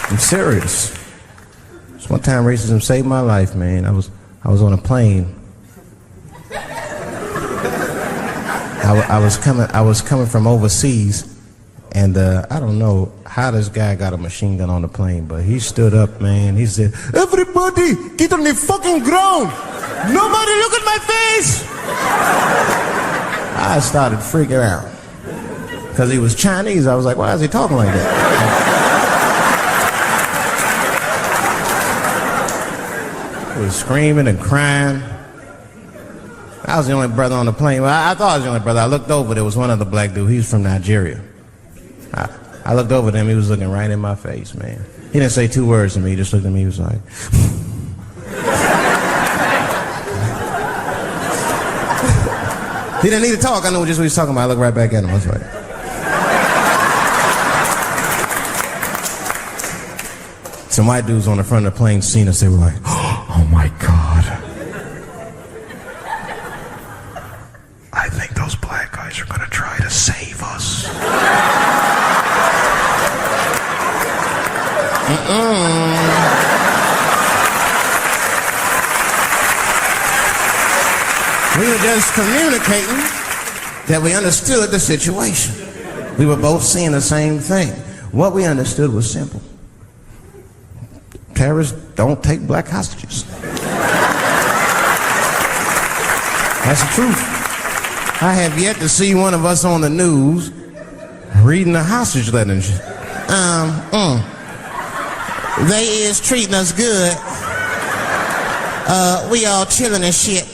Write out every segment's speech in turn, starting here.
I'm serious. This one time racism saved my life, man. I was on a plane. I was coming from overseas, and I don't know how this guy got a machine gun on the plane, but he stood up, man. He said, "Everybody, get on the fucking ground! Nobody look at my face!" I started freaking out. Because he was Chinese, I was like, why is he talking like that? He was screaming and crying. I was the only brother on the plane. Well, I thought I was the only brother. I looked over, there was one other black dude. He was from Nigeria. I looked over at him, he was looking right in my face, man. He didn't say two words to me, he just looked at me, he was like... He didn't need to talk, I knew just what he was talking about. I looked right back at him, I was like... Some white dudes on the front of the plane seen us, they were like, "Oh my God. I think those black guys are gonna try to save us." We were just communicating that we understood the situation. We were both seeing the same thing. What we understood was simple. Terrorists don't take black hostages. That's the truth. I have yet to see one of us on the news reading a hostage letter and shit. They is treating us good. We all chilling and shit.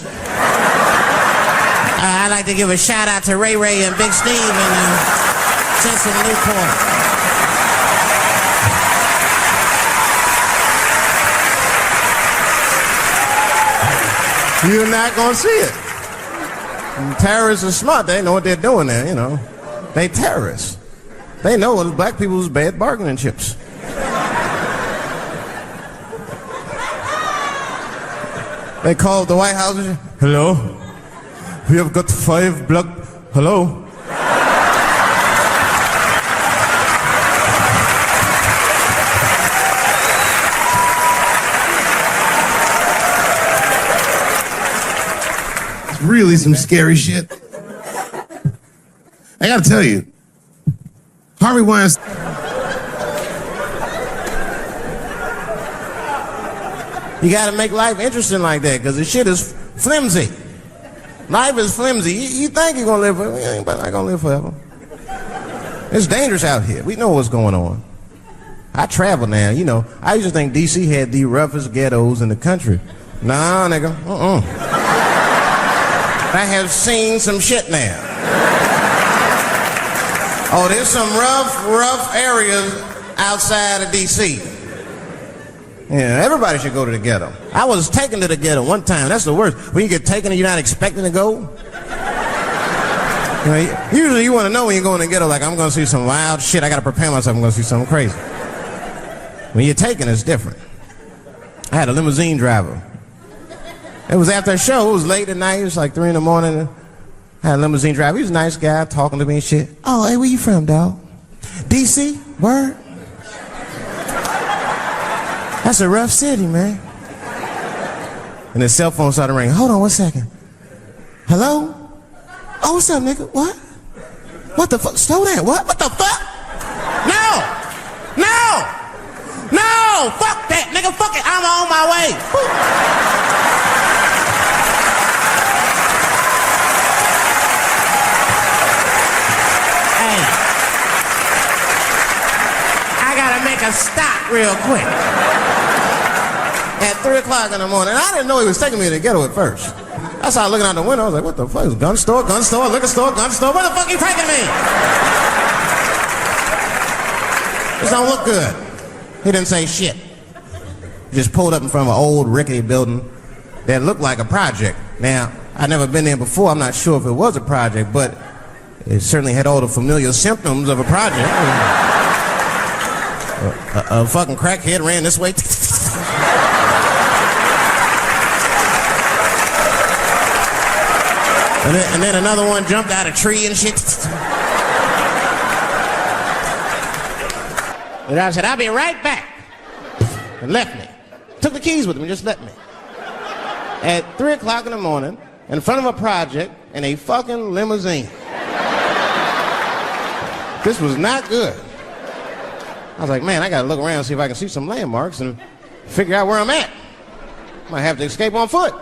I'd like to give a shout out to Ray Ray and Big Steve and Jensen Newport. You're not gonna see it. And terrorists are smart. They know what they're doing there, you know. They terrorists. They know black people's bad bargaining chips. They called the White House. "Hello? We have got 5 black... Hello? Really some scary shit. I gotta tell you, Harvey Weinstein. You gotta make life interesting like that, because the shit is flimsy. Life is flimsy. You think you're gonna live forever, you ain't not gonna live forever. It's dangerous out here. We know what's going on. I travel now, you know. I used to think DC had the roughest ghettos in the country. Nah, nigga, I have seen some shit now. Oh, there's some rough areas outside of D.C. Yeah, everybody should go to the ghetto. I was taken to the ghetto one time. That's the worst. When you get taken and you're not expecting to go. You know, usually you want to know when you're going to the ghetto, like, I'm going to see some wild shit. I got to prepare myself. I'm going to see something crazy. When you're taken, it's different. I had a limousine driver. It was after a show. It was late at night. It was like 3 in the morning. I had a limousine driver. He was a nice guy talking to me and shit. "Oh, hey, where you from, dog?" "DC? Word?" "That's a rough city, man." And his cell phone started ringing. "Hold on 1 second. Hello? Oh, what's up, nigga? What? What the fuck? Slow down. What? What the fuck? No! No! No! Fuck that, nigga. Fuck it. I'm on my way. A stop real quick at 3 o'clock in the morning. I didn't know he was taking me to the ghetto at first. I started looking out the window. I was like, what the fuck? Gun store, liquor store, gun store. Where the fuck are you taking me? This don't look good. He didn't say shit. He just pulled up in front of an old rickety building that looked like a project. Now, I'd never been there before. I'm not sure if it was a project, but it certainly had all the familiar symptoms of a project. A fucking crackhead ran this way. And then another one jumped out of a tree and shit. And I said, "I'll be right back." and left me. Took the keys with him and just left me. At 3 o'clock in the morning, in front of a project, in a fucking limousine. This was not good. I was like, man, I gotta look around and see if I can see some landmarks and figure out where I'm at. Might have to escape on foot.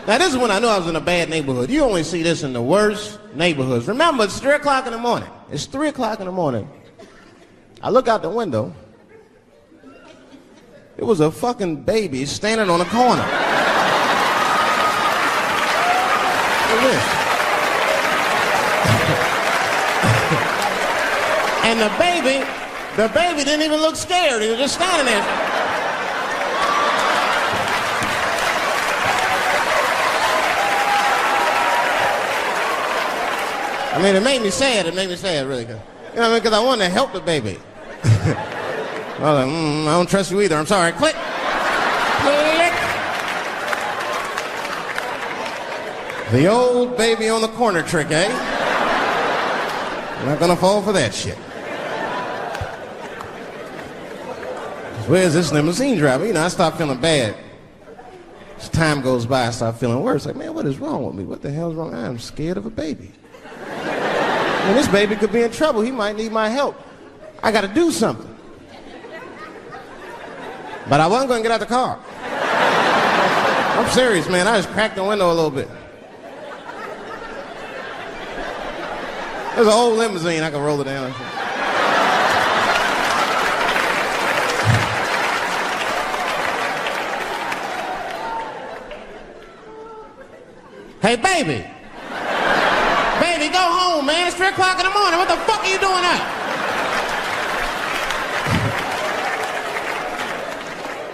Now, this is when I knew I was in a bad neighborhood. You only see this in the worst neighborhoods. Remember, it's 3 o'clock in the morning. It's 3 o'clock in the morning. I look out the window. It was a fucking baby standing on a corner. Look at this. And the baby didn't even look scared. He was just standing there. I mean, it made me sad. It made me sad, really. You know what I mean? Because I wanted to help the baby. I was like, I don't trust you either. I'm sorry. Click. Click. The old baby on the corner trick, eh? I'm not gonna fall for that shit. Where's this limousine driver? You know, I start feeling bad. As time goes by, I start feeling worse. Like, man, what is wrong with me? What the hell's wrong? I'm scared of a baby. And this baby could be in trouble. He might need my help. I gotta do something. But I wasn't gonna get out the car. I'm serious, man. I just cracked the window a little bit. There's an old limousine. I can roll it down. Hey, baby. Baby, go home, man. It's 3 o'clock in the morning. What the fuck are you doing out?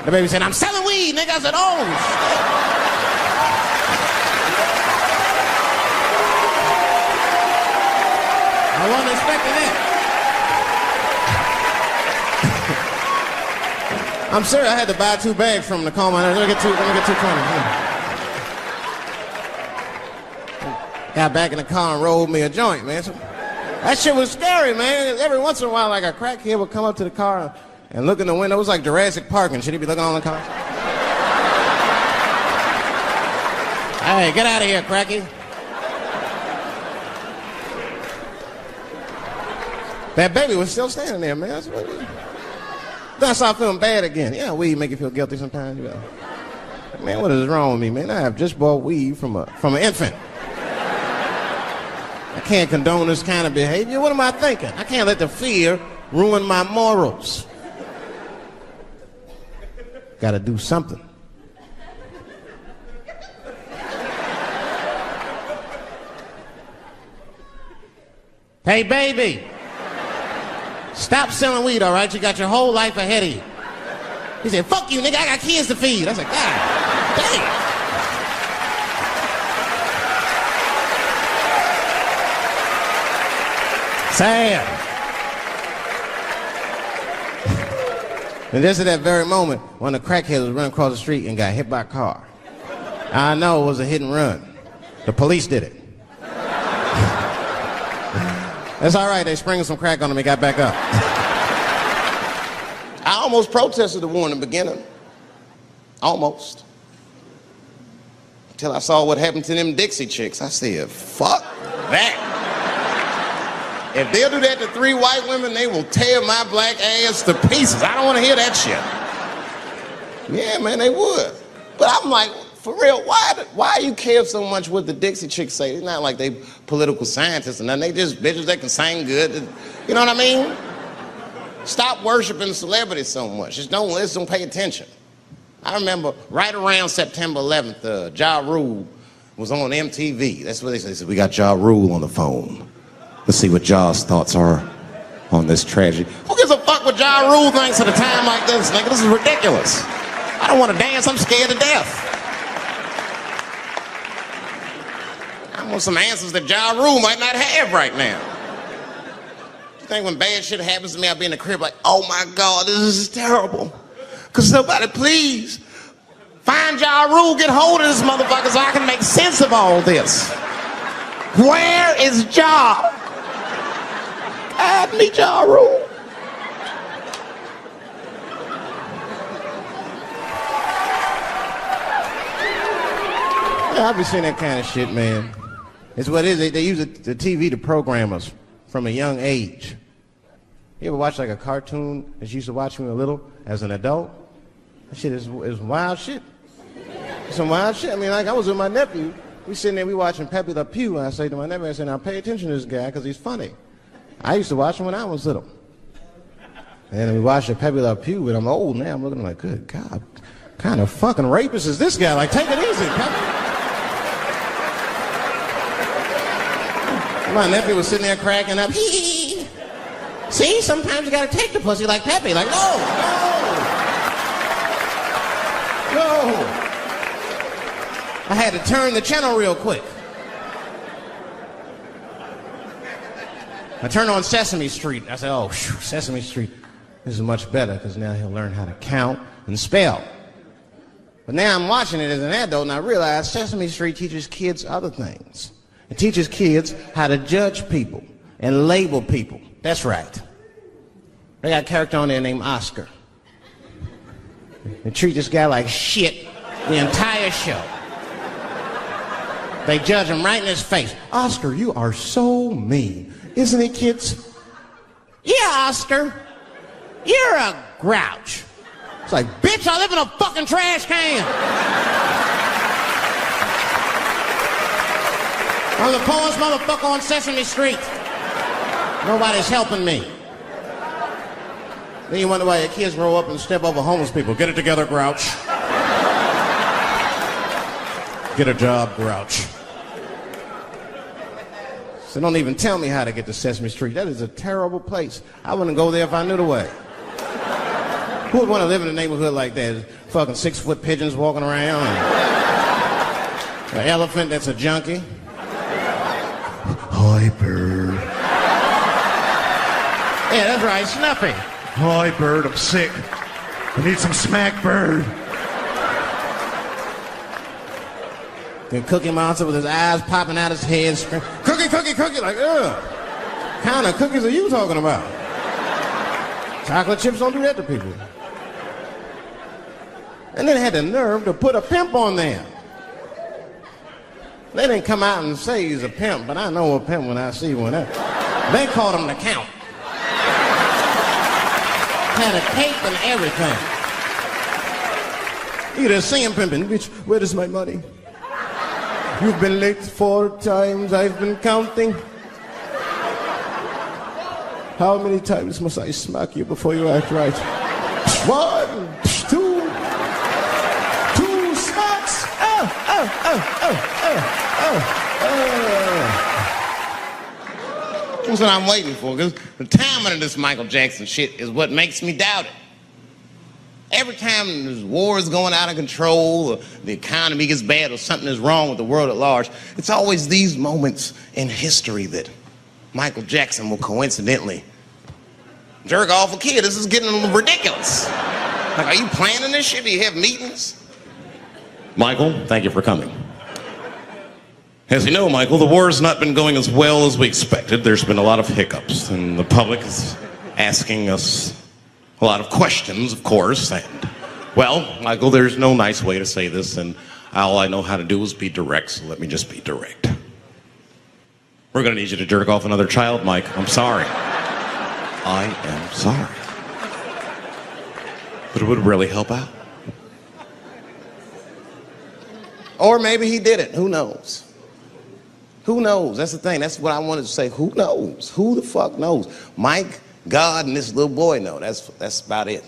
The baby said, I'm selling weed, nigga. I said, oh, shit. I wasn't expecting that. I'm serious. I had to buy 2 bags from him to calm my nerves. Let me get 220. Got back in the car and rolled me a joint, man. So, that shit was scary, man. Every once in a while, like a crackhead would come up to the car and look in the window. It was like Jurassic Park and shit. He'd be looking on the car. Hey, get out of here, cracky. That baby was still standing there, man. Then I started feeling bad again. Yeah, weed make you feel guilty sometimes. You know. Man, what is wrong with me, man? I have just bought weed from an infant. I can't condone this kind of behavior. What am I thinking? I can't let the fear ruin my morals. Gotta do something. Hey, baby. Stop selling weed, all right? You got your whole life ahead of you. He said, fuck you, nigga. I got kids to feed. I said, God damn. Sam. And just at that very moment, one of the crackheads was running across the street and got hit by a car. I know it was a hit and run. The police did it. That's all right. They sprinkled some crack on him and got back up. I almost protested the war in the beginning. Almost. Until I saw what happened to them Dixie chicks. I said, fuck that. If they'll do that to 3 white women, they will tear my black ass to pieces. I don't want to hear that shit. Yeah, man, they would. But I'm like, for real, why you care so much what the Dixie chicks say? It's not like they political scientists or nothing. They just bitches that can sing good. You know what I mean? Stop worshiping celebrities so much. Just don't listen, pay attention. I remember right around September 11th, Ja Rule was on MTV. That's what they said. They said, we got Ja Rule on the phone. Let's see what Ja's thoughts are on this tragedy. Who gives a fuck what Ja Rule thinks at a time like this, nigga? This is ridiculous. I don't want to dance. I'm scared to death. I want some answers that Ja Rule might not have right now. You think when bad shit happens to me, I'll be in the crib like, oh my God, this is terrible. Could somebody please find Ja Rule, get hold of this motherfucker so I can make sense of all this. Where is Ja? Guide me, Ja Rule. Yeah, I be seeing that kind of shit, man. It's what it is. They use the TV to program us from a young age. You ever watch like a cartoon that you used to watch when you were little as an adult? That shit is wild shit. Some wild shit. I mean, like I was with my nephew. We sitting there, we watching Pepe Le Pew, and I say to my nephew, I say, now pay attention to this guy because he's funny. I used to watch him when I was little. And we watched the Pepe Le Pew, but I'm old now. I'm looking like, good God, what kind of fucking rapist is this guy? Like, take it easy, Pepe. My nephew was sitting there cracking up. Hee. See, sometimes you gotta take the pussy like Pepe. Like, no. I had to turn the channel real quick. I turned on Sesame Street. I said, oh, Sesame Street. This is much better because now he'll learn how to count and spell. But now I'm watching it as an adult and I realize Sesame Street teaches kids other things. It teaches kids how to judge people and label people. That's right. They got a character on there named Oscar. They treat this guy like shit the entire show. They judge him right in his face. Oscar, you are so mean. Isn't it, kids? Yeah, Oscar. You're a grouch. It's like, bitch, I live in a fucking trash can. I'm the poorest motherfucker on Sesame Street. Nobody's helping me. Then you wonder why your kids grow up and step over homeless people. Get it together, grouch. Get a job, grouch. So don't even tell me how to get to Sesame Street. That is a terrible place. I wouldn't go there if I knew the way. Who would want to live in a neighborhood like that? Fucking 6-foot pigeons walking around. And an elephant that's a junkie. Hi, bird. Yeah, that's right, Snuffy. Hi, bird, I'm sick. I need some smack, bird. The Cookie Monster with his eyes popping out his head, cookie, cookie, cookie, like, ugh. What kind of cookies are you talking about? Chocolate chips don't do that to people. And then they had the nerve to put a pimp on there. They didn't come out and say he's a pimp, but I know a pimp when I see one. They called him the Count. Had a cape and everything. You just see him pimping, bitch, where is my money? You've been late 4 times, I've been counting. How many times must I smack you before you act right? 1, 2 smacks. That's what I'm waiting for, because the timing of this Michael Jackson shit is what makes me doubt it. Every time there's wars going out of control, or the economy gets bad, or something is wrong with the world at large, it's always these moments in history that Michael Jackson will coincidentally jerk off a kid. This is getting a little ridiculous. Like, are you planning this shit? Do you have meetings? Michael, thank you for coming. As you know, Michael, the war has not been going as well as we expected. There's been a lot of hiccups, and the public is asking us a lot of questions, of course, and, well, Michael, there's no nice way to say this, and all I know how to do is be direct, so let me just be direct. We're gonna need you to jerk off another child, Mike. I'm sorry. I am sorry. But it would really help out. Or maybe he did it. Who knows? Who knows? That's the thing. That's what I wanted to say. Who knows? Who the fuck knows? Mike, God, and this little boy know. That's about it.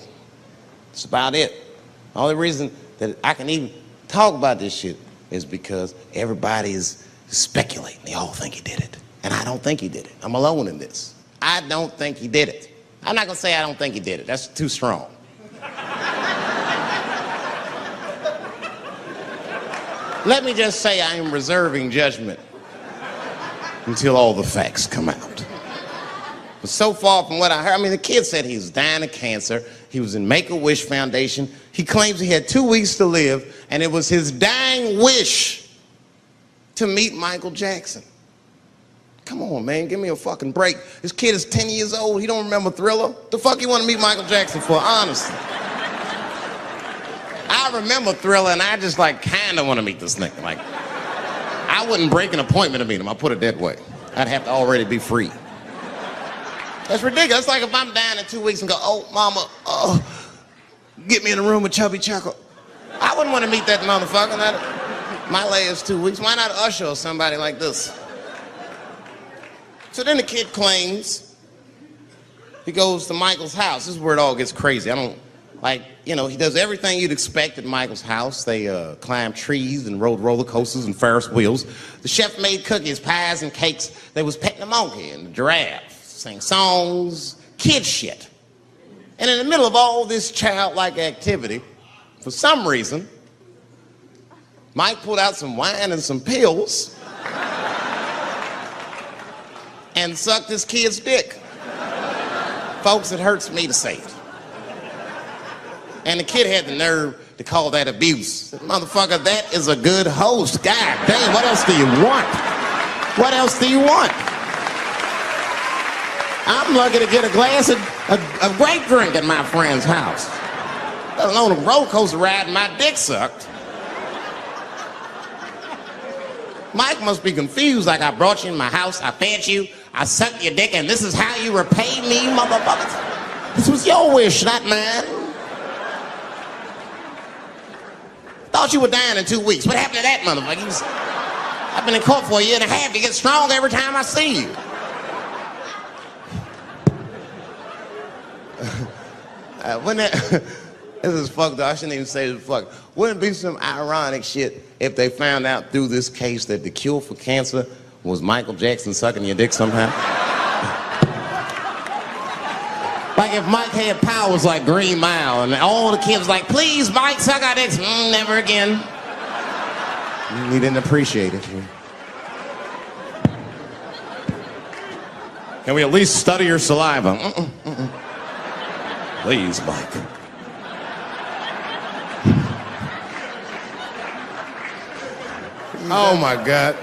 That's about it. The only reason that I can even talk about this shit is because everybody is speculating. They all think he did it. And I don't think he did it. I'm alone in this. I don't think he did it. I'm not going to say I don't think he did it. That's too strong. Let me just say I am reserving judgment until all the facts come out. But so far from what I heard, I mean, the kid said he was dying of cancer. He was in Make-A-Wish Foundation. He claims he had 2 weeks to live, and it was his dying wish to meet Michael Jackson. Come on, man, give me a fucking break. This kid is 10 years old. He don't remember Thriller. The fuck you want to meet Michael Jackson for, honestly? I remember Thriller, and I just, like, kind of want to meet this nigga. Like, wouldn't break an appointment to meet him, I'll put it that way. I'd have to already be free. That's ridiculous. It's like if I'm down in 2 weeks and go, oh, mama, get me in a room with Chubby Chuckle. I wouldn't want to meet that motherfucker. My last 2 weeks. Why not Usher or somebody like this? So then the kid claims he goes to Michael's house. This is where it all gets crazy. He does everything you'd expect at Michael's house. They climbed trees and rode roller coasters and Ferris wheels. The chef made cookies, pies, and cakes. They was petting the monkey and the giraffe, sang songs, kid shit. And in the middle of all this childlike activity, for some reason, Mike pulled out some wine and some pills and sucked his kid's dick. Folks, it hurts me to say it. And the kid had the nerve to call that abuse. Motherfucker, that is a good host. God damn, what else do you want? What else do you want? I'm lucky to get a glass of grape drink at my friend's house. Let alone a roller coaster ride and my dick sucked. Mike must be confused, like I brought you in my house, I fed you, I sucked your dick, and this is how you repay me, motherfuckers? This was your wish, not mine. Thought you were dying in 2 weeks. What happened to that motherfucker? I've been in court for a year and a half. You get stronger every time I see you. This is fucked up. I shouldn't even say this fuck. Wouldn't it be some ironic shit if they found out through this case that the cure for cancer was Michael Jackson sucking your dick somehow? Like if Mike had powers like Green Mile and all the kids like, please, Mike, suck our dicks. Never again. He didn't appreciate it. Can we at least study your saliva? Please, Mike. Oh, my God.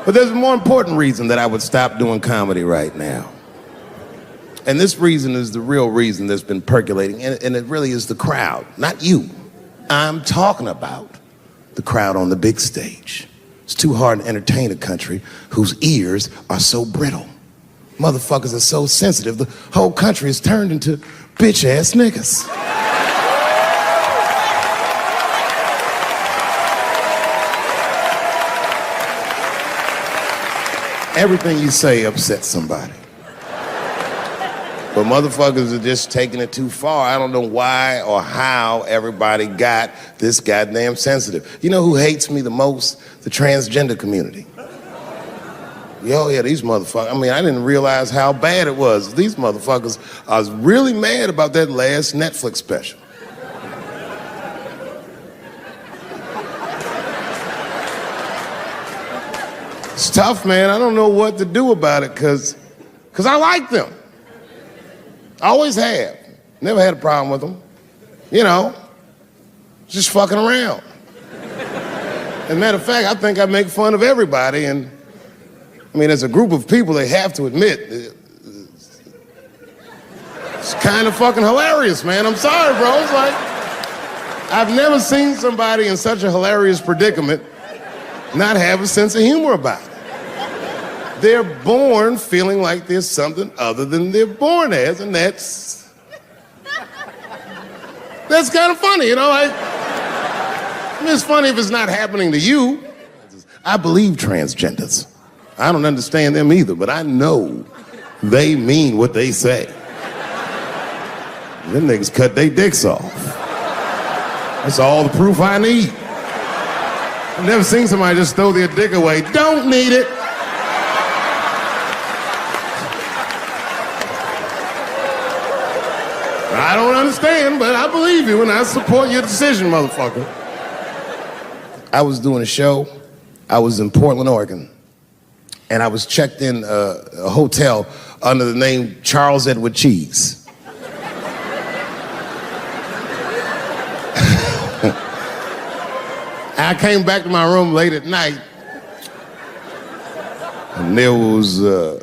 But there's a more important reason that I would stop doing comedy right now. And this reason is the real reason that's been percolating, and it really is the crowd, not you. I'm talking about the crowd on the big stage. It's too hard to entertain a country whose ears are so brittle. Motherfuckers are so sensitive, the whole country is turned into bitch-ass niggas. Everything you say upsets somebody. But motherfuckers are just taking it too far. I don't know why or how everybody got this goddamn sensitive. You know who hates me the most? The transgender community. Yo, yeah, these motherfuckers. I mean, I didn't realize how bad it was. These motherfuckers, I was really mad about that last Netflix special. It's tough, man. I don't know what to do about it because I like them. I always have. Never had a problem with them. You know, just fucking around. As a matter of fact, I think I make fun of everybody, and I mean, as a group of people, they have to admit, it's kind of fucking hilarious, man. I'm sorry, bro. It's like, I've never seen somebody in such a hilarious predicament not have a sense of humor about it. They're born feeling like there's something other than they're born as, and that's kind of funny, you know? Like, I mean, it's funny if it's not happening to you. I believe transgenders. I don't understand them either, but I know they mean what they say. Them niggas cut their dicks off. That's all the proof I need. I've never seen somebody just throw their dick away. Don't need it. I don't understand, but I believe you and I support your decision, motherfucker. I was doing a show. I was in Portland, Oregon. And I was checked in a hotel under the name Charles Edward Cheese. I came back to my room late at night, and there was a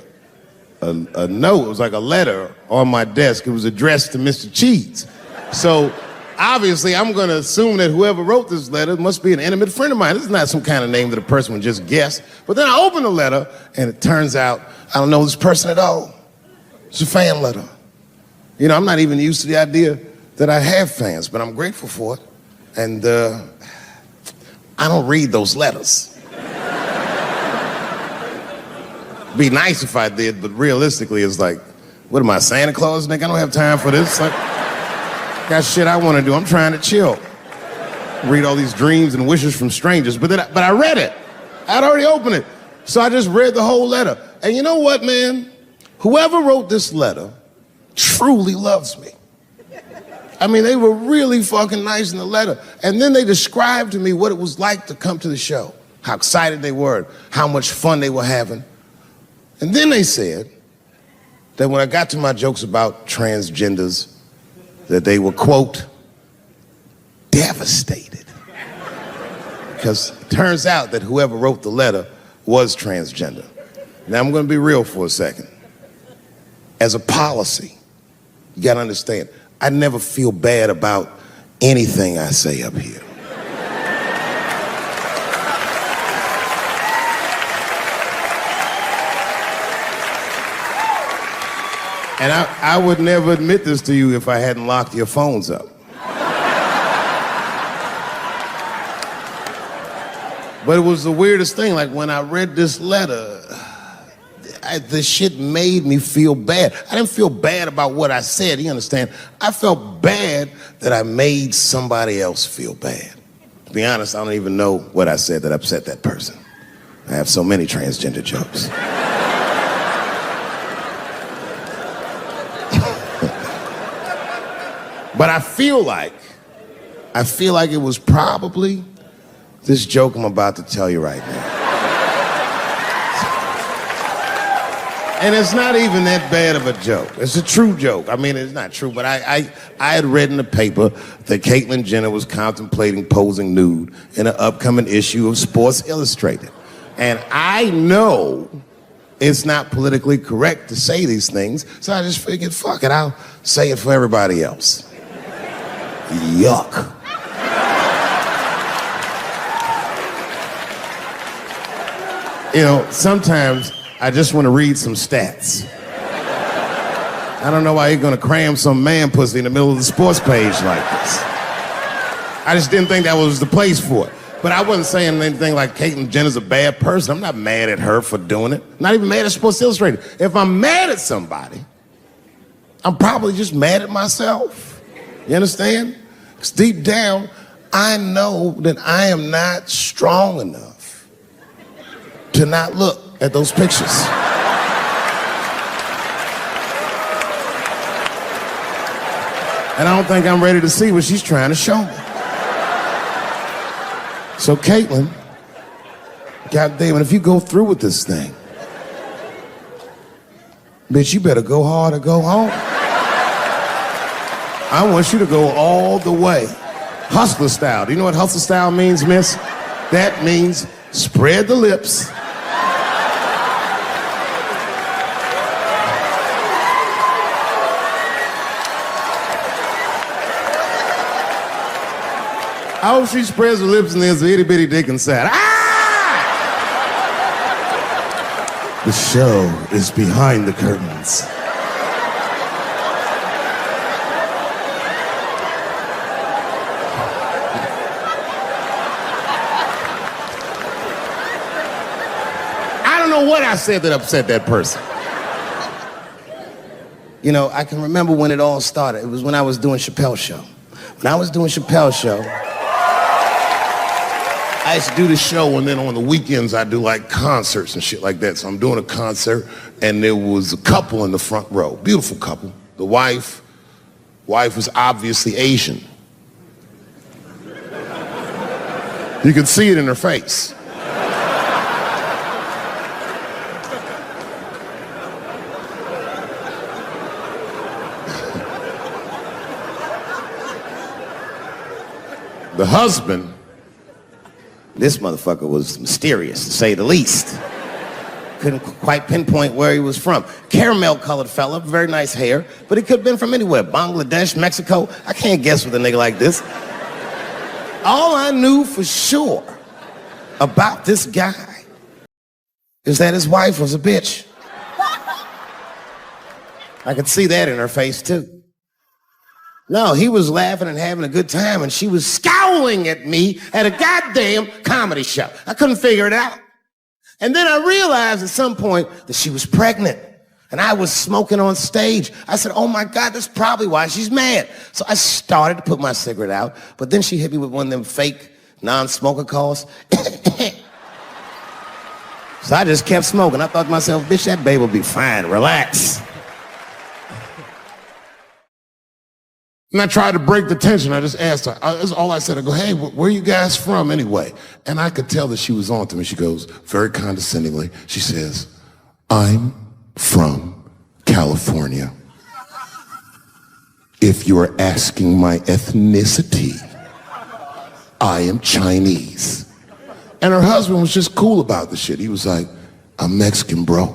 note. It was like a letter on my desk. It was addressed to Mr. Cheese. So obviously, I'm going to assume that whoever wrote this letter must be an intimate friend of mine. This is not some kind of name that a person would just guess. But then I open the letter, and it turns out I don't know this person at all. It's a fan letter. You know, I'm not even used to the idea that I have fans, but I'm grateful for it. And I don't read those letters. Be nice if I did, but realistically, it's like, what am I, Santa Claus, Nick? I don't have time for this. Like, got shit I want to do. I'm trying to chill. Read all these dreams and wishes from strangers. But I read it. I'd already opened it. So I just read the whole letter. And you know what, man? Whoever wrote this letter truly loves me. I mean, they were really fucking nice in the letter. And then they described to me what it was like to come to the show, how excited they were, how much fun they were having. And then they said that when I got to my jokes about transgenders, that they were, quote, devastated. Because it turns out that whoever wrote the letter was transgender. Now, I'm going to be real for a second. As a policy, you got to understand, I never feel bad about anything I say up here. And I would never admit this to you if I hadn't locked your phones up. But it was the weirdest thing. Like, when I read this letter, the shit made me feel bad. I didn't feel bad about what I said, you understand? I felt bad that I made somebody else feel bad. To be honest, I don't even know what I said that upset that person. I have so many transgender jokes. But I feel like it was probably this joke I'm about to tell you right now. And it's not even that bad of a joke. It's a true joke. I mean, it's not true, but I had read in the paper that Caitlyn Jenner was contemplating posing nude in an upcoming issue of Sports Illustrated. And I know it's not politically correct to say these things, so I just figured, fuck it, I'll say it for everybody else. Yuck. You know, sometimes I just want to read some stats. I don't know why you're gonna cram some man pussy in the middle of the sports page like this. I just didn't think that was the place for it. But I wasn't saying anything like Caitlyn Jenner's a bad person. I'm not mad at her for doing it. Not even mad at Sports Illustrated. If I'm mad at somebody, I'm probably just mad at myself. You understand? Because deep down, I know that I am not strong enough to not look at those pictures. And I don't think I'm ready to see what she's trying to show me. So Caitlyn, goddamn it, if you go through with this thing, bitch, you better go hard or go home. I want you to go all the way. Hustler style. Do you know what hustler style means, miss? That means spread the lips. I hope she spreads her lips and there's an itty bitty dick inside. Ah! The show is behind the curtains. I don't know what I said that upset that person. You know, I can remember when it all started. It was when I was doing Chappelle Show. When I was doing Chappelle Show, I used to do the show, and then on the weekends I do like concerts and shit like that. So I'm doing a concert, and there was a couple in the front row, beautiful couple. The wife was obviously Asian. You could see it in her face. The husband, this motherfucker was mysterious, to say the least. Couldn't quite pinpoint where he was from. Caramel-colored fella, very nice hair, but he could have been from anywhere. Bangladesh, Mexico. I can't guess with a nigga like this. All I knew for sure about this guy is that his wife was a bitch. I could see that in her face, too. No, he was laughing and having a good time, and she was scowling at me at a goddamn comedy show. I couldn't figure it out. And then I realized at some point that she was pregnant, and I was smoking on stage. I said, oh my God, that's probably why she's mad. So I started to put my cigarette out, but then she hit me with one of them fake non-smoker calls. So I just kept smoking. I thought to myself, bitch, that baby will be fine, relax. And I tried to break the tension. I just asked her. That's all I said. I go, hey, where are you guys from anyway? And I could tell that she was on to me. She goes, very condescendingly, she says, I'm from California. If you're asking my ethnicity, I am Chinese. And her husband was just cool about the shit. He was like, I'm Mexican, bro.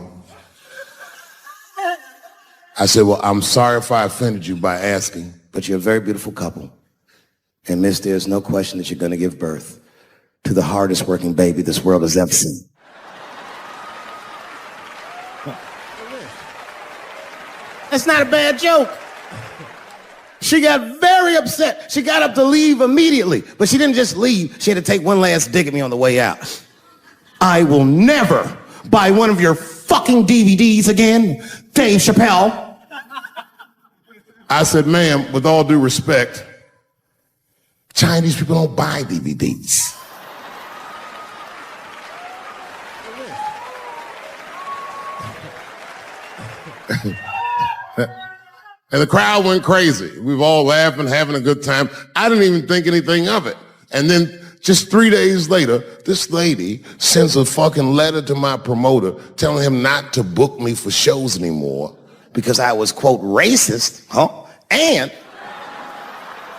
I said, well, I'm sorry if I offended you by asking, but you're a very beautiful couple. And miss, there's no question that you're going to give birth to the hardest working baby this world has ever seen. That's not a bad joke. She got very upset. She got up to leave immediately, but she didn't just leave. She had to take one last dig at me on the way out. I will never buy one of your fucking DVDs again, Dave Chappelle. I said, ma'am, with all due respect, Chinese people don't buy DVDs. And the crowd went crazy. We were all laughing, having a good time. I didn't even think anything of it. And then just 3 days later, this lady sends a fucking letter to my promoter telling him not to book me for shows anymore because I was, quote, racist, and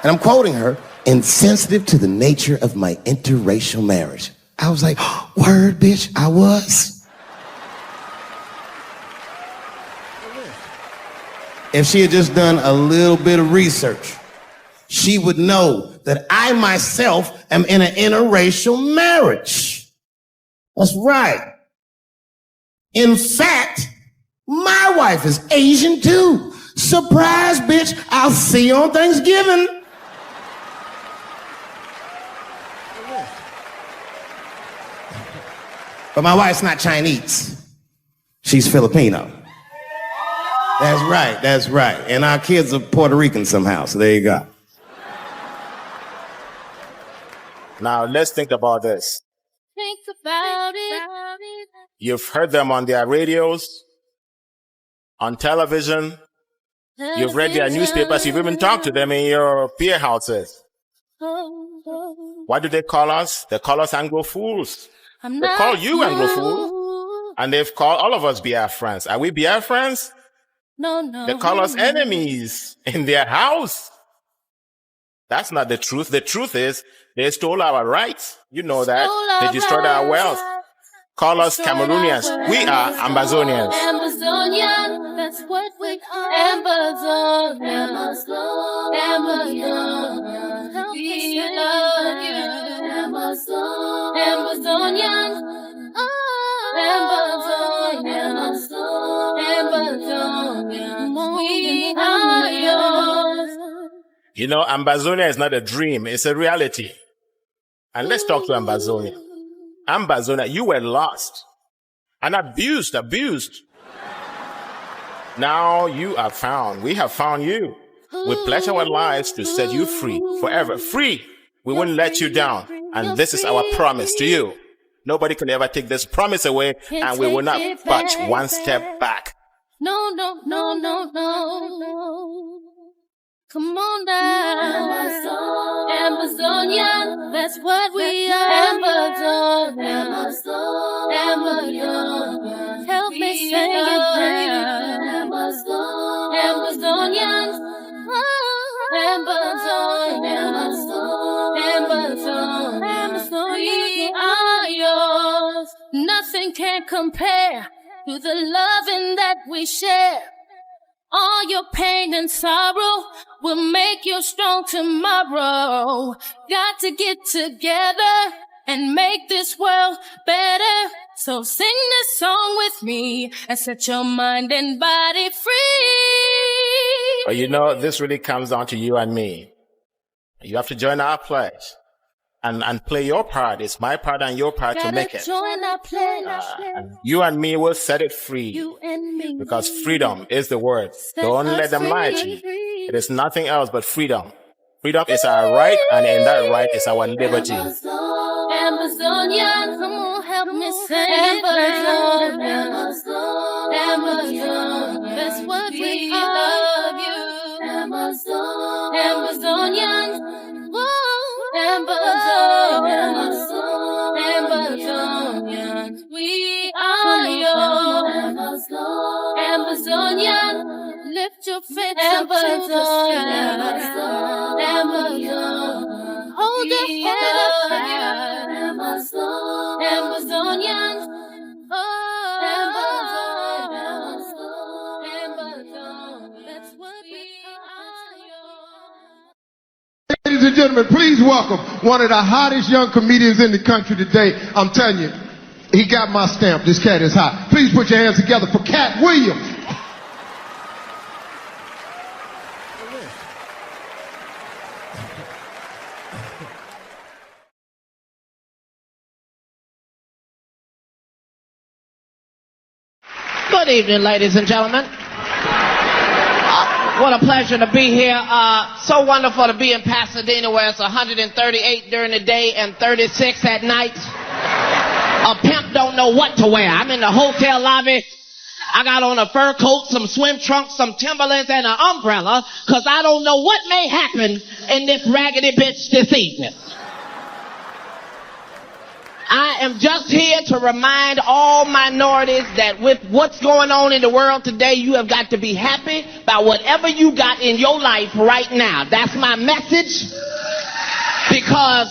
I'm quoting her, insensitive to the nature of my interracial marriage. I was like, word, bitch, I was. If she had just done a little bit of research, she would know that I myself am in an interracial marriage. That's right. In fact, my wife is Asian too. Surprise, bitch, I'll see you on Thanksgiving. But my wife's not Chinese. She's Filipino. That's right. And our kids are Puerto Rican somehow, so there you go. Now, let's think about this. Think about it. You've heard them on their radios, on television. You've read their newspapers. You've even talked to them in your beer houses. What do they call us? They call us Anglo fools. They call you Anglo fool. And they've called all of us Biafrans. Are we Biafrans? No. They call us enemies in their house. That's not the truth. The truth is they stole our rights. You know that. They destroyed our wealth. Call us Cameroonians. We are Ambazonians. Ambazonian, that's what we are. Ambazonian. We love you. Ambazonian. Ambazonian. We are yours. You know, Ambazonia is not a dream. It's a reality. And let's talk to Ambazonia. Ambazonia, you were lost and abused. Now you are found. We have found you. We pledge our lives to set you free, forever free. We won't let you down. And this is our promise to you. Nobody can ever take this promise away, and we will not budge one step back. No. Come on down. Ambazonian, that's what we are. Ambazonian. Help me sing it, baby. Ambazonian. Ambazonian. We are yours. Nothing nothing can compare to the loving that we share. All your pain and sorrow will make you strong tomorrow. Got to get together and make this world better. So sing this song with me and set your mind and body free. But you know, this really comes down to you and me. You have to join our pledge and play your part. It's my part and your part to make it. Join our pledge. And you and me will set it free. You and me. Because freedom is the word. Don't let them lie to you. It is nothing else but freedom. Freedom is our right, and in that right is our liberty. Amazonia, come on, help me sing. Amazonia, Amazonia, that's what we love you. Amazonians, Amazonians, we are yours. Amazonian, lift your faith up to the sky. Amazon, hold your head up high. Amazonians, that's what we are yours. Ladies and gentlemen, please welcome one of the hottest young comedians in the country today. I'm telling you, he got my stamp. This cat is hot. Please put your hands together for Cat Williams. Good evening, ladies and gentlemen. What a pleasure to be here. So wonderful to be in Pasadena, where it's 138 during the day and 36 at night. A pimp don't know what to wear. I'm in the hotel lobby. I got on a fur coat, some swim trunks, some Timberlands, and an umbrella, because I don't know what may happen in this raggedy bitch this evening. I am just here to remind all minorities that with what's going on in the world today, you have got to be happy about whatever you got in your life right now. That's my message. Because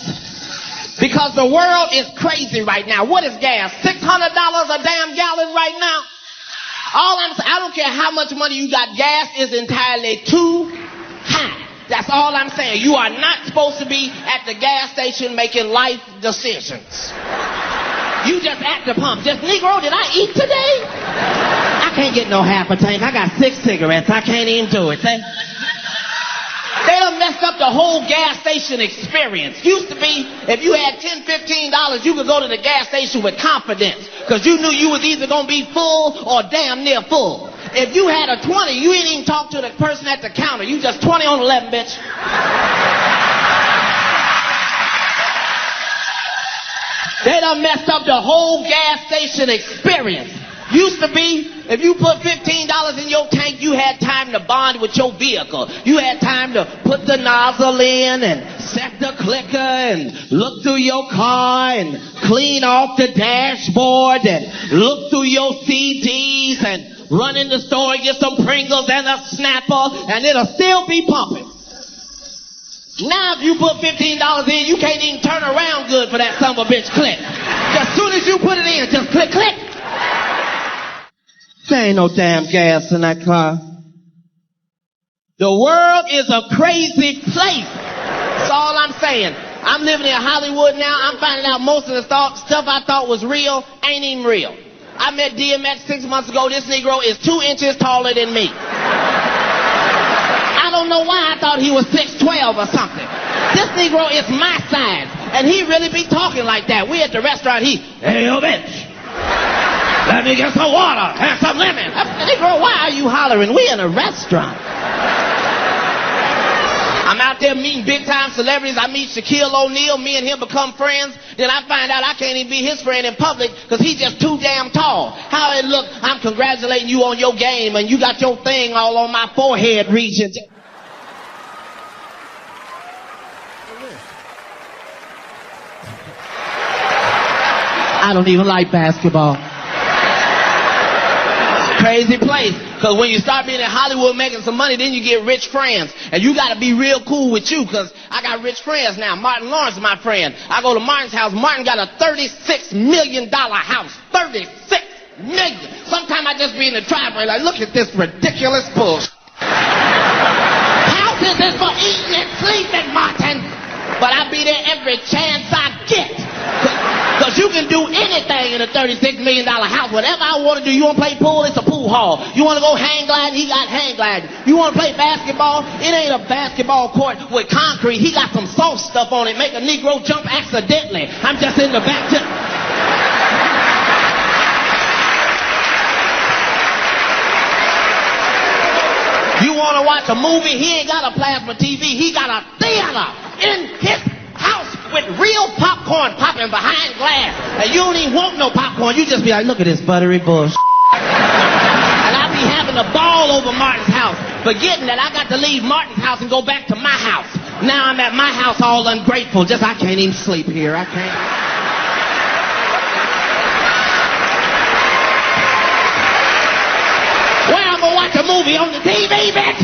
the world is crazy right now. What is gas? $600 a damn gallon right now? I don't care how much money you got, gas is entirely too high. That's all I'm saying. You are not supposed to be at the gas station making life decisions. You just at the pump. Just, Negro, did I eat today? I can't get no half a tank. I got 6 cigarettes. I can't even do it. They done messed up the whole gas station experience. Used to be, if you had $10, $15, you could go to the gas station with confidence, because you knew you was either going to be full or damn near full. If you had a 20, you ain't even talk to the person at the counter. You just 20 on 11, bitch. They done messed up the whole gas station experience. Used to be, if you put $15 in your tank, you had time to bond with your vehicle. You had time to put the nozzle in and set the clicker and look through your car and clean off the dashboard and look through your CDs and run in the store and get some Pringles and a Snapper, and it'll still be pumping. Now if you put $15 in, you can't even turn around good for that son of a bitch click. As soon as you put it in, just click, click. There ain't no damn gas in that car. The world is a crazy place. That's all I'm saying. I'm living in Hollywood now. I'm finding out most of the stuff I thought was real ain't even real. I met DMX 6 months ago. This Negro is 2 inches taller than me. I don't know why I thought he was 6'12" or something. This Negro is my size, and he really be talking like that. We at the restaurant, hey, yo, bitch, let me get some water and some lemon. Negro, why are you hollering? We in a restaurant. I'm out there meeting big-time celebrities. I meet Shaquille O'Neal. Me and him become friends. Then I find out I can't even be his friend in public because he's just too damn tall. How it look, I'm congratulating you on your game, and you got your thing all on my forehead region. I don't even like basketball. crazy place. Because when you start being in Hollywood making some money, then you get rich friends. And you got to be real cool with you, because I got rich friends now. Martin Lawrence is my friend. I go to Martin's house. Martin got a $36 million house. $36 million. Sometimes I just be in the driveway like, look at this ridiculous bullshit. Houses is for eating and sleeping, Martin. But I be there every chance I get. Because you can do anything in a $36 million house. Whatever I want to do. You want to play pool? It's a pool hall. You want to go hang gliding? He got hang gliding. You want to play basketball? It ain't a basketball court with concrete. He got some soft stuff on it. Make a Negro jump accidentally. I'm just in the back. You want to watch a movie? He ain't got a plasma TV. He got a theater in his house with real popcorn popping behind glass. And you don't even want no popcorn. You just be like, look at this buttery bullshit. And I be having a ball over Martin's house, forgetting that I got to leave Martin's house and go back to my house. Now I'm at my house all ungrateful. Just I can't even sleep here. I can't. Where I'm gonna watch a movie on the TV, bitch?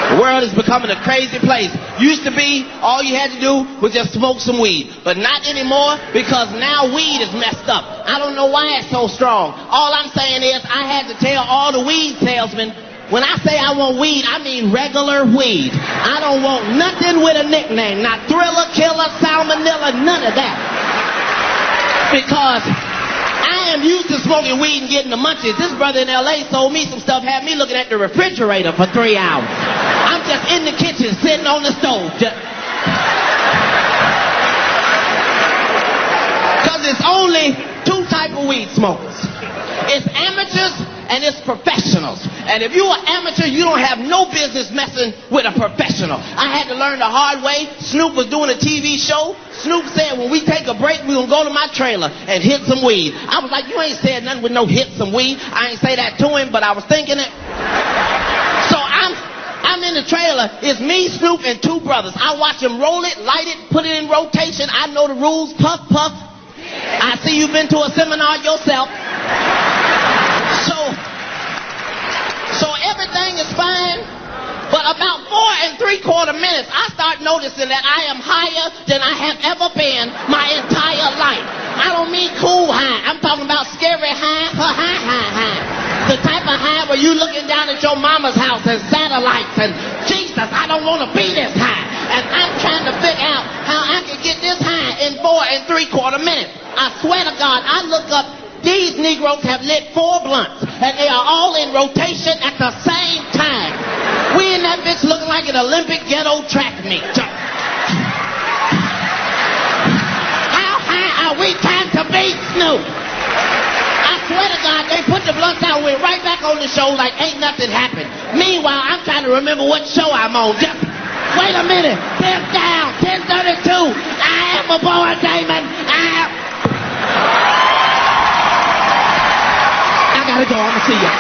The world is becoming a crazy place. Used to be, all you had to do was just smoke some weed. But not anymore, because now weed is messed up. I don't know why it's so strong. All I'm saying is, I had to tell all the weed salesmen, when I say I want weed, I mean regular weed. I don't want nothing with a nickname. Not Thriller, Killer, Salmonella, none of that. Because I am used to smoking weed and getting the munchies. This brother in L.A. sold me some stuff, had me looking at the refrigerator for 3 hours. I'm just in the kitchen, sitting on the stove. Because it's only 2 types of weed smokers. It's amateurs and it's professionals. And if you're an amateur, you don't have no business messing with a professional. I had to learn the hard way. Snoop was doing a TV show. Snoop said, when we take a break, we're going to go to my trailer and hit some weed. I was like, you ain't said nothing with no hit some weed. I ain't say that to him, but I was thinking it. So I'm in the trailer. It's me, Snoop, and 2 brothers. I watch them roll it, light it, put it in rotation. I know the rules. Puff, puff. I see you've been to a seminar yourself. So everything is fine, but about 4 3/4 minutes, I start noticing that I am higher than I have ever been my entire life. I don't mean cool high. I'm talking about scary high, high. The type of high where you looking down at your mama's house and satellites and Jesus, I don't want to be this high. And I'm trying to figure out how I can get this high in 4 3/4 minutes. I swear to God, I look up. These Negroes have lit 4 blunts, and they are all in rotation at the same time. We in that bitch looking like an Olympic ghetto track meet. How high are we trying to be, Snoop? I swear to God, they put the blunts out, we're right back on the show like ain't nothing happened. Meanwhile, I'm trying to remember what show I'm on. Just wait a minute. 10 down, 10:32. I am a boy, Damon. I gotta go. I'm gonna see ya.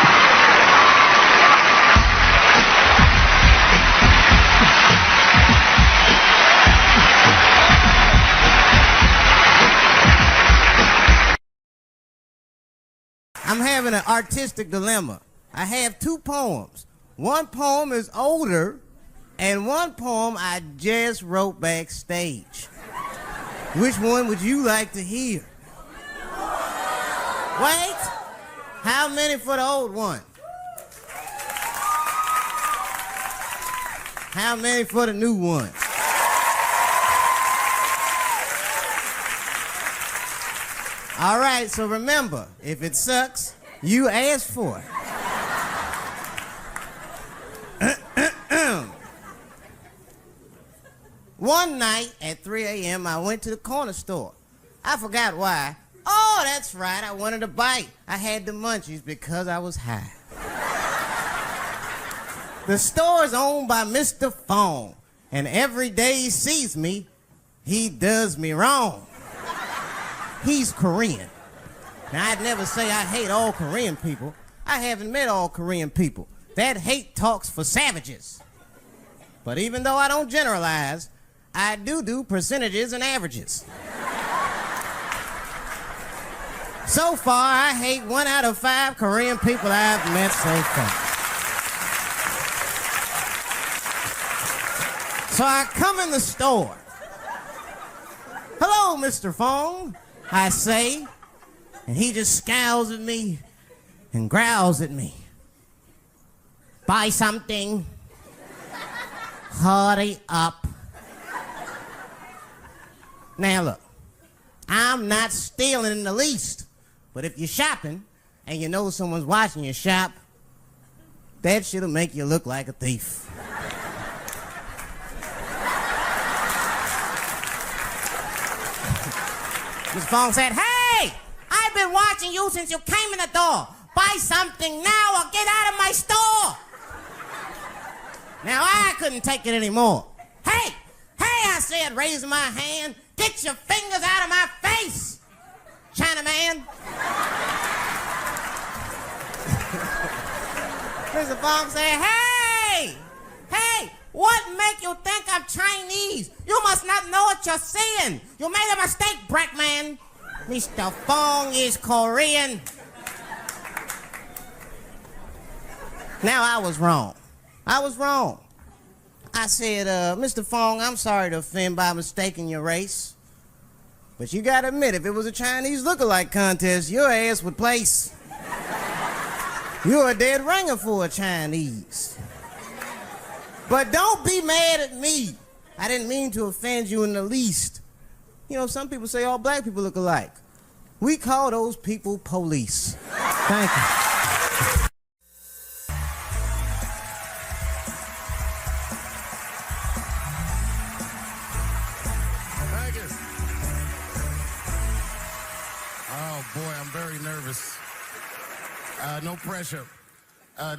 I'm having an artistic dilemma. I have 2 poems. One poem is older, and one poem I just wrote backstage. Which one would you like to hear? Wait. How many for the old one? How many for the new one? All right, so remember, if it sucks, you ask for it. One night at 3 a.m., I went to the corner store. I forgot why. Oh, that's right, I wanted a bite. I had the munchies because I was high. The store is owned by Mr. Fong, and every day he sees me, he does me wrong. He's Korean. Now, I'd never say I hate all Korean people. I haven't met all Korean people. That hate talks for savages. But even though I don't generalize, I do percentages and averages. So far, I hate 1 out of 5 Korean people I've met so far. So I come in the store. Hello, Mr. Fong, I say. And he just scowls at me and growls at me. Buy something. Hurry up. Now look, I'm not stealing in the least. But if you're shopping and you know someone's watching you shop, that shit'll make you look like a thief. Mr. Fong said, hey, I've been watching you since you came in the door. Buy something now or get out of my store. Now I couldn't take it anymore. Hey, I said, raising my hand, get your fingers out of my face, Chinaman. Mr. Fong said, hey, what make you think I'm Chinese? You must not know what you're saying. You made a mistake, Brackman. Mr. Fong is Korean. Now I was wrong. I said, Mr. Fong, I'm sorry to offend by mistaking your race. But you gotta admit, if it was a Chinese look-alike contest, your ass would place. You're a dead ringer for a Chinese. But don't be mad at me. I didn't mean to offend you in the least. You know, some people say all black people look alike. We call those people police. Thank you. Thank you. Oh boy, I'm very nervous. No pressure.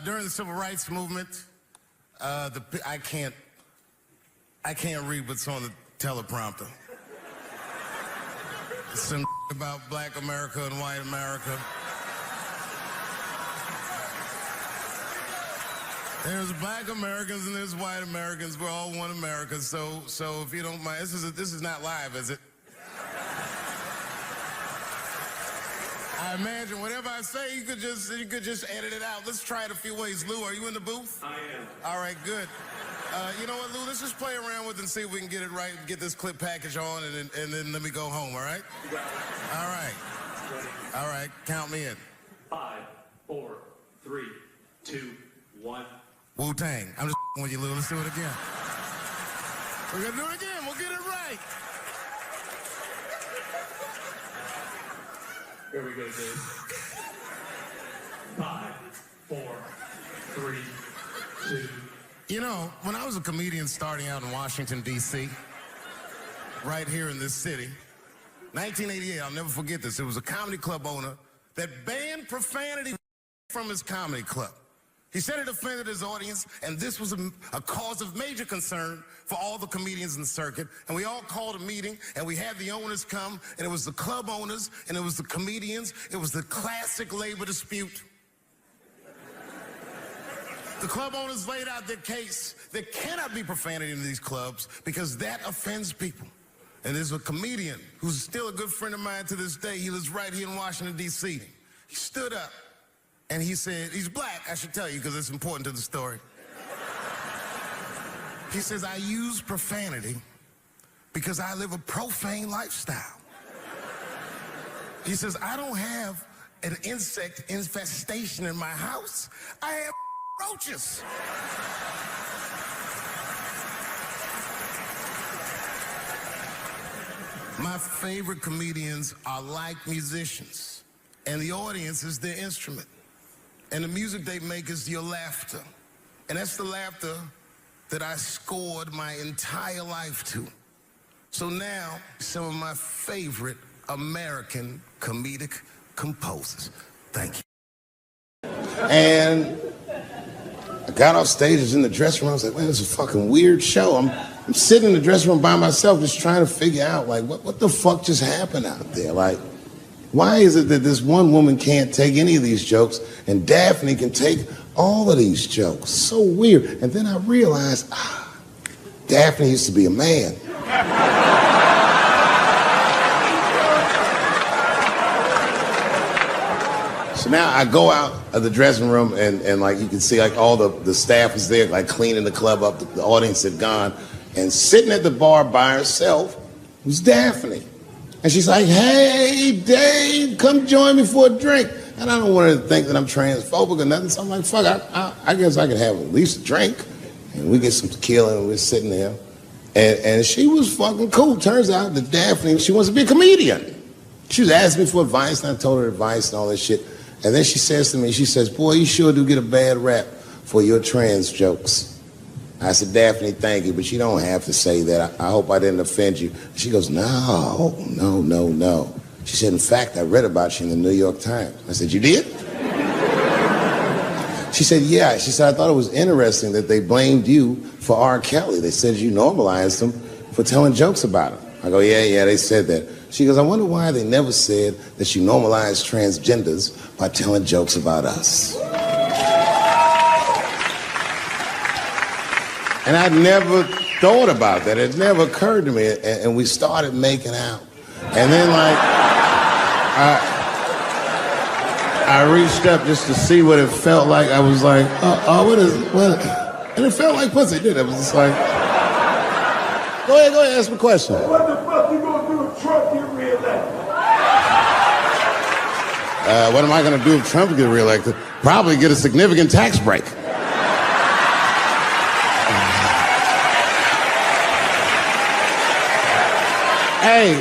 During the civil rights movement, I can't read what's on the teleprompter. Some about black America and white America. There's black Americans and there's white Americans. We're all one America. So if you don't mind, this is not live, is it? I imagine whatever I say, you could just edit it out. Let's try it a few ways. Lou, are you in the booth? I am. All right, good. You know what, Lou? Let's just play around with it and see if we can get it right, get this clip package on, and then let me go home, all right? All right. All right, count me in. 5, 4, 3, 2, 1. Wu-Tang. I'm just with you, Lou. Let's do it again. We're going to do it again. We'll get it right. Here we go, Dave. 5, 4, 3, 2. You know, when I was a comedian starting out in Washington, D.C., right here in this city, 1988, I'll never forget this. It was a comedy club owner that banned profanity from his comedy club. He said it offended his audience, and this was a cause of major concern for all the comedians in the circuit. And we all called a meeting, and we had the owners come, and it was the club owners, and it was the comedians. It was the classic labor dispute. The club owners laid out their case. There cannot be profanity in these clubs because that offends people. And there's a comedian who's still a good friend of mine to this day. He lives right here in Washington, D.C. He stood up and he said, he's black, I should tell you because it's important to the story. He says, I use profanity because I live a profane lifestyle. He says, I don't have an insect infestation in my house. I have roaches. My favorite comedians are like musicians, and the audience is their instrument. And the music they make is your laughter. And that's the laughter that I scored my entire life to. So now, some of my favorite American comedic composers. Thank you. And I got off stage, I was in the dressing room, I was like, man, this is a fucking weird show. I'm sitting in the dressing room by myself just trying to figure out, like, what the fuck just happened out there? Like, why is it that this one woman can't take any of these jokes and Daphne can take all of these jokes? So weird. And then I realized, Daphne used to be a man. So now I go out of the dressing room and like you can see like all the staff was there like cleaning the club up. The audience had gone. And sitting at the bar by herself was Daphne. And she's like, hey, Dave, come join me for a drink. And I don't want her to think that I'm transphobic or nothing. So I'm like, fuck, I guess I could have at least a drink. And we get some tequila and we're sitting there. And she was fucking cool. Turns out that Daphne, she wants to be a comedian. She was asking me for advice, and I told her advice and all that shit. And then she says to me, she says, boy, you sure do get a bad rap for your trans jokes. I said, Daphne, thank you, but you don't have to say that. I hope I didn't offend you. She goes, no. She said, in fact, I read about you in the New York Times. I said, you did? She said, yeah. She said, I thought it was interesting that they blamed you for R. Kelly. They said you normalized him for telling jokes about him. I go, yeah, they said that. She goes, I wonder why they never said that you normalized transgenders by telling jokes about us. And I'd never thought about that. It never occurred to me. And we started making out. And then, like, I reached up just to see what it felt like. I was like, what? And it felt like pussy, didn't it? It was just like, go ahead, ask me a question. What the fuck you gonna do if Trump get reelected? What am I gonna do if Trump get reelected? Probably get a significant tax break. Hey,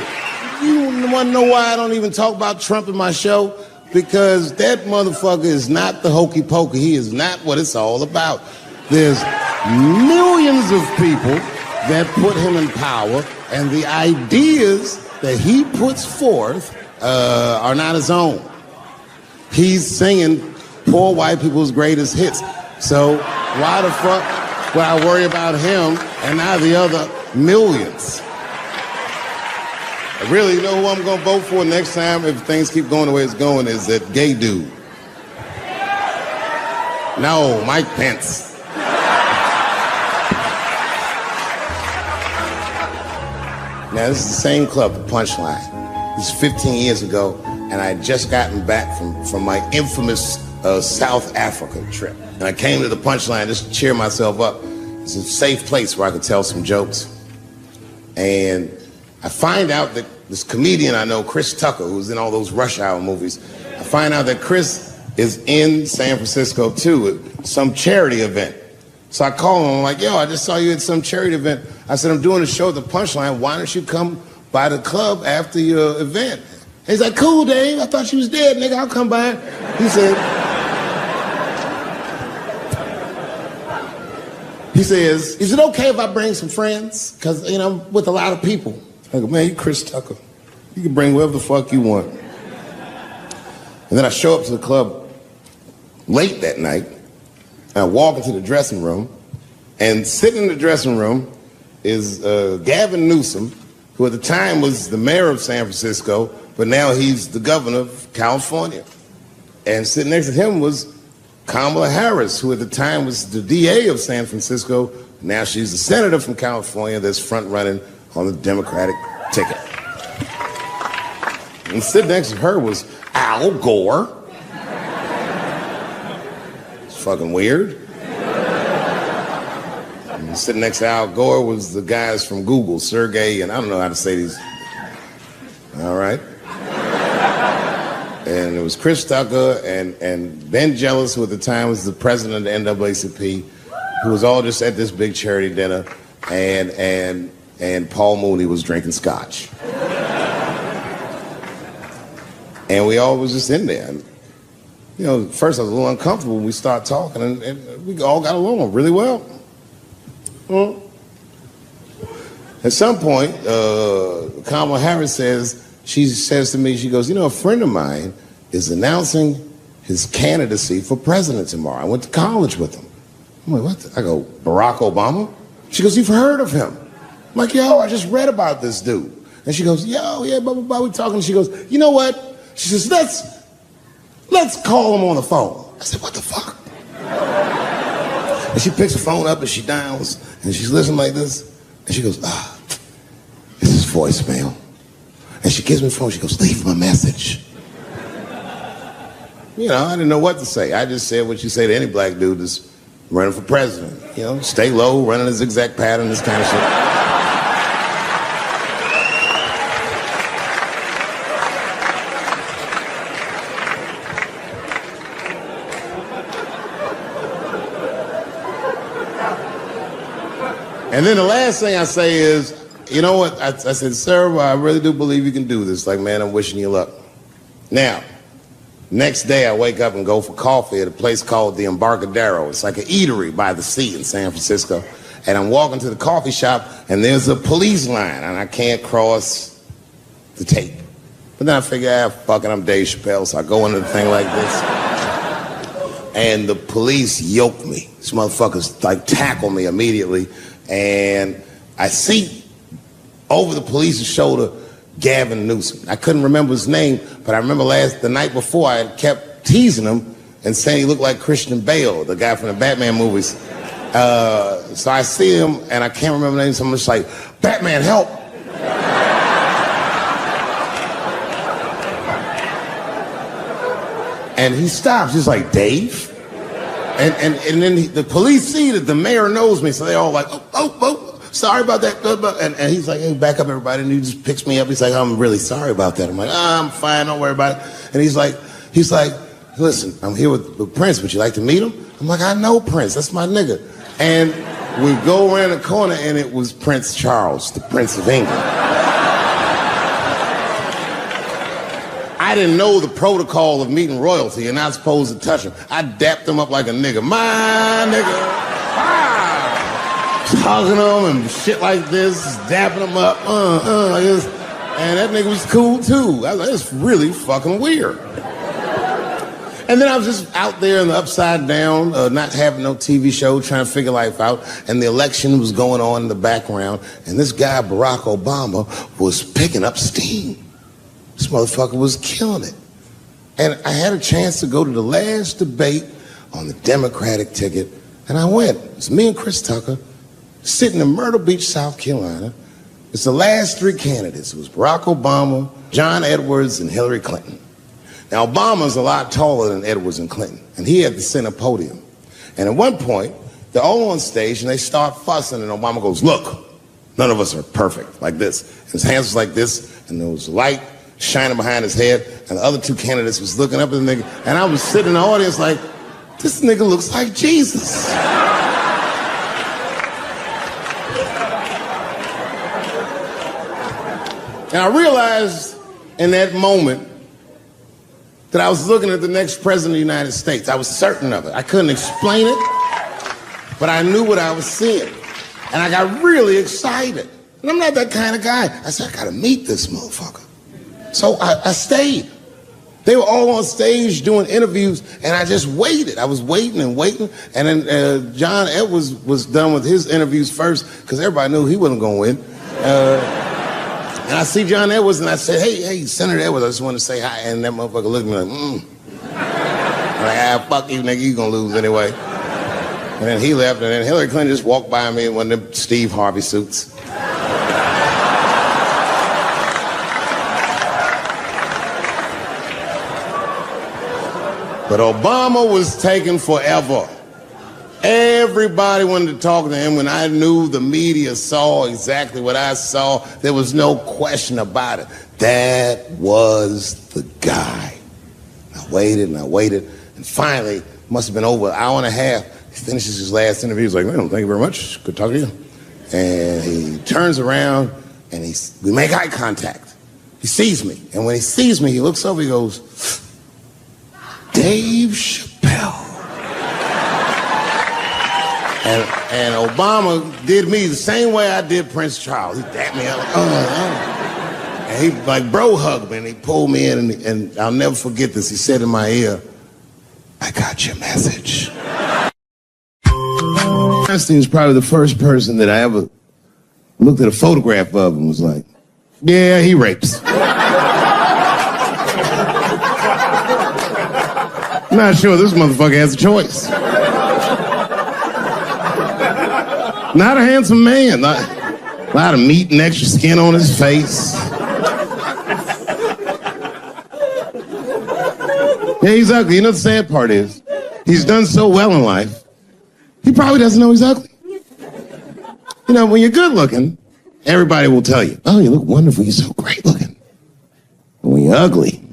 you wanna know why I don't even talk about Trump in my show? Because that motherfucker is not the hokey pokey. He is not what it's all about. There's millions of people that put him in power, and the ideas that he puts forth are not his own. He's singing poor white people's greatest hits. So why the fuck would I worry about him and not the other millions? Really, you know who I'm gonna vote for next time if things keep going the way it's going is that gay dude. No, Mike Pence. Now, this is the same club, the Punchline. This is 15 years ago, and I had just gotten back from my infamous South Africa trip. And I came to the Punchline just to cheer myself up. It's a safe place where I could tell some jokes. And I find out that this comedian I know, Chris Tucker, who's in all those Rush Hour movies, I find out that Chris is in San Francisco too at some charity event. So I call him, I'm like, yo, I just saw you at some charity event. I said, I'm doing a show at the Punchline. Why don't you come by the club after your event? He's like, cool, Dave. I thought you was dead, nigga. I'll come by. He says, is it okay if I bring some friends? Because, you know, I'm with a lot of people. I go, man, you Chris Tucker. You can bring whoever the fuck you want. And then I show up to the club late that night. And I walk into the dressing room. And sitting in the dressing room is Gavin Newsom, who at the time was the mayor of San Francisco, but now he's the governor of California. And sitting next to him was Kamala Harris, who at the time was the DA of San Francisco. Now she's the senator from California that's front running on the Democratic ticket. And sitting next to her was Al Gore. It's fucking weird. And sitting next to Al Gore was the guys from Google, Sergey, and I don't know how to say these. All right. And it was Chris Tucker and Ben Jealous, who at the time was the president of the NAACP, who was all just at this big charity dinner, and Paul Mooney was drinking scotch. And we all was just in there. And, you know, first I was a little uncomfortable when we started talking, and we all got along really well. Well, at some point, Kamala Harris she says to me, she goes, you know, a friend of mine is announcing his candidacy for president tomorrow. I went to college with him. I'm like, what? I go, Barack Obama? She goes, you've heard of him? I'm like, yo, I just read about this dude. And she goes, yo, yeah, blah, blah, blah, we talking. She goes, you know what? She says, let's call him on the phone. I said, what the fuck? And she picks the phone up and she dials and she's listening like this. And she goes, this is voicemail. And she gives me the phone, she goes, leave him a message. you know, I didn't know what to say. I just said what you say to any black dude that's running for president. You know, stay low, running a zigzag pattern, this kind of shit. And then the last thing I say is, you know what? I said, sir, well, I really do believe you can do this. Like, man, I'm wishing you luck. Now, next day I wake up and go for coffee at a place called the Embarcadero. It's like an eatery by the sea in San Francisco. And I'm walking to the coffee shop and there's a police line and I can't cross the tape. But then I figure, fuck it, I'm Dave Chappelle, so I go into the thing like this. And the police yoke me. These motherfuckers like tackle me immediately. And I see over the police's shoulder Gavin Newsom. I couldn't remember his name, but I remember the night before I had kept teasing him and saying he looked like Christian Bale, the guy from the Batman movies. So I see him and I can't remember the name, so I'm just like, Batman, help! And he stops, he's like, Dave? And then the police see that the mayor knows me, so they all like, oh, sorry about that. And he's like, hey, back up, everybody. And he just picks me up. He's like, I'm really sorry about that. I'm like, I'm fine, don't worry about it. And he's like, listen, I'm here with Prince. Would you like to meet him? I'm like, I know Prince. That's my nigga. And we go around the corner, and it was Prince Charles, the Prince of England. I didn't know the protocol of meeting royalty. You're not supposed to touch him. I dapped him up like a nigga. My nigga. Ah! Hugging him and shit like this, dapping him up. Like this. And that nigga was cool too. I was like, it's really fucking weird. And then I was just out there in the upside down, not having no TV show, trying to figure life out. And the election was going on in the background. And this guy, Barack Obama, was picking up steam. This motherfucker was killing it. And I had a chance to go to the last debate on the Democratic ticket, and I went. It's me and Chris Tucker sitting in Myrtle Beach, South Carolina. It's the last three candidates. It was Barack Obama, John Edwards, and Hillary Clinton. Now, Obama's a lot taller than Edwards and Clinton, and he had the center podium. And at one point, they're all on stage, and they start fussing, and Obama goes, look, none of us are perfect, like this. And his hands was like this, and there was light shining behind his head, and the other two candidates was looking up at the nigga, and I was sitting in the audience like, this nigga looks like Jesus. And I realized in that moment that I was looking at the next president of the United States. I was certain of it. I couldn't explain it, but I knew what I was seeing. And I got really excited. And I'm not that kind of guy. I said, I gotta meet this motherfucker. So I stayed. They were all on stage doing interviews, and I just waited. I was waiting and waiting, and then John Edwards was done with his interviews first, because everybody knew he wasn't going to win. And I see John Edwards, and I said, hey, Senator Edwards, I just want to say hi. And that motherfucker looked at me like, I'm like, fuck you, nigga, you gonna lose anyway. And then he left, and then Hillary Clinton just walked by me in one of them Steve Harvey suits. But Obama was taking forever. Everybody wanted to talk to him. When I knew the media saw exactly what I saw, there was no question about it. That was the guy. I waited and I waited, and finally, it must have been over an hour and a half, he finishes his last interview. He's like, man, thank you very much. Good talking to you. And he turns around, and we make eye contact. He sees me, and when he sees me, he looks over, he goes, Dave Chappelle. And Obama did me the same way I did Prince Charles. He dapped me out like, And he like bro hugged me, and he pulled me in, and I'll never forget this. He said in my ear, I got your message. Weinstein's probably the first person that I ever looked at a photograph of and was like, yeah, he rapes. I'm not sure this motherfucker has a choice. Not a handsome man. A lot of meat and extra skin on his face. Yeah, he's ugly. You know the sad part is, he's done so well in life, he probably doesn't know he's ugly. You know, when you're good looking, everybody will tell you, oh, you look wonderful, you're so great looking. But when you're ugly,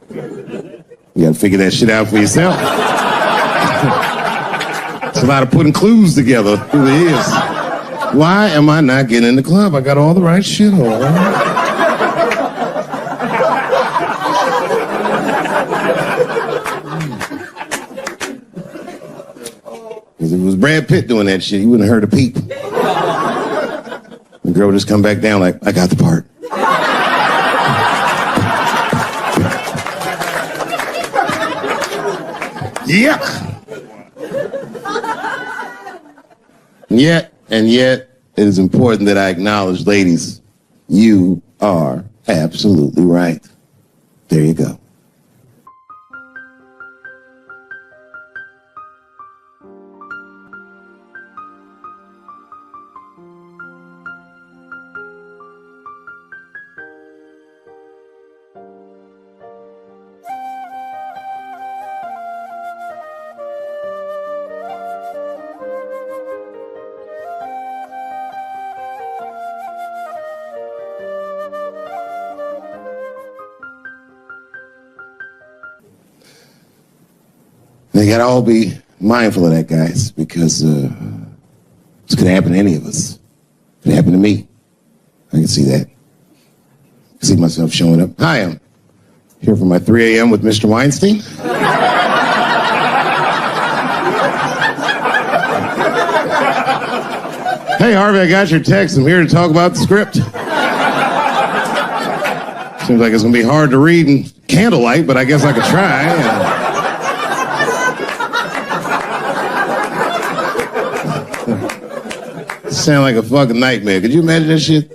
you gotta figure that shit out for yourself. It's a lot of putting clues together through the years. Why am I not getting in the club? I got all the right shit on. If it was Brad Pitt doing that shit, he wouldn't have heard a peep. The girl would just come back down like, I got the part. Yuck! And yet, it is important that I acknowledge, ladies, you are absolutely right. There you go. They gotta all be mindful of that, guys, because this could happen to any of us. It could happen to me. I can see that. I see myself showing up. Hi, I'm here for my 3 a.m. with Mr. Weinstein. Hey, Harvey, I got your text. I'm here to talk about the script. Seems like it's gonna be hard to read in candlelight, but I guess I could try. Sound like a fucking nightmare. Could you imagine that shit?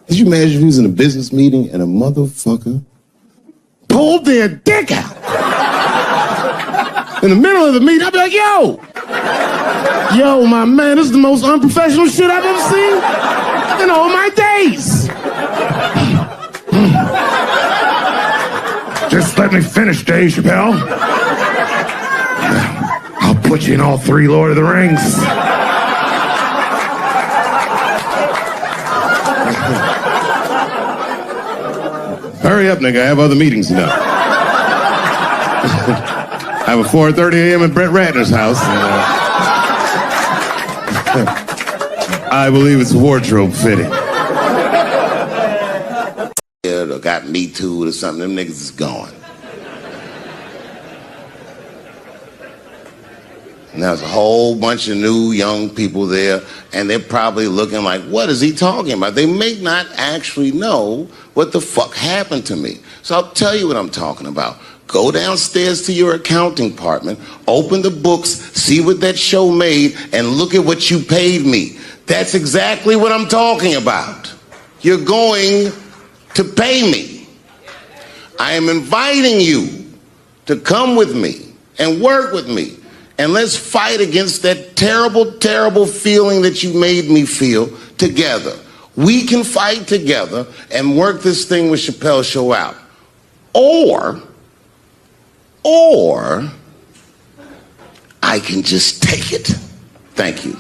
Could you imagine if he was in a business meeting and a motherfucker pulled their dick out in the middle of the meeting? I'd be like, yo, my man, this is the most unprofessional shit I've ever seen in all my days. Just let me finish, Dave Chappelle. I'll put you in all 3 Lord of the Rings. Hurry up, nigga. I have other meetings now. I have a 4:30 a.m. at Brett Ratner's house. I believe it's wardrobe fitting. Or got Me Too or something. Them niggas is gone. And there's a whole bunch of new young people there, and they're probably looking like, what is he talking about? They may not actually know what the fuck happened to me. So I'll tell you what I'm talking about. Go downstairs to your accounting department, open the books, see what that show made, and look at what you paid me. That's exactly what I'm talking about. You're going to pay me. I am inviting you to come with me and work with me. And let's fight against that terrible, terrible feeling that you made me feel together. We can fight together and work this thing with Chappelle Show out. Or I can just take it. Thank you.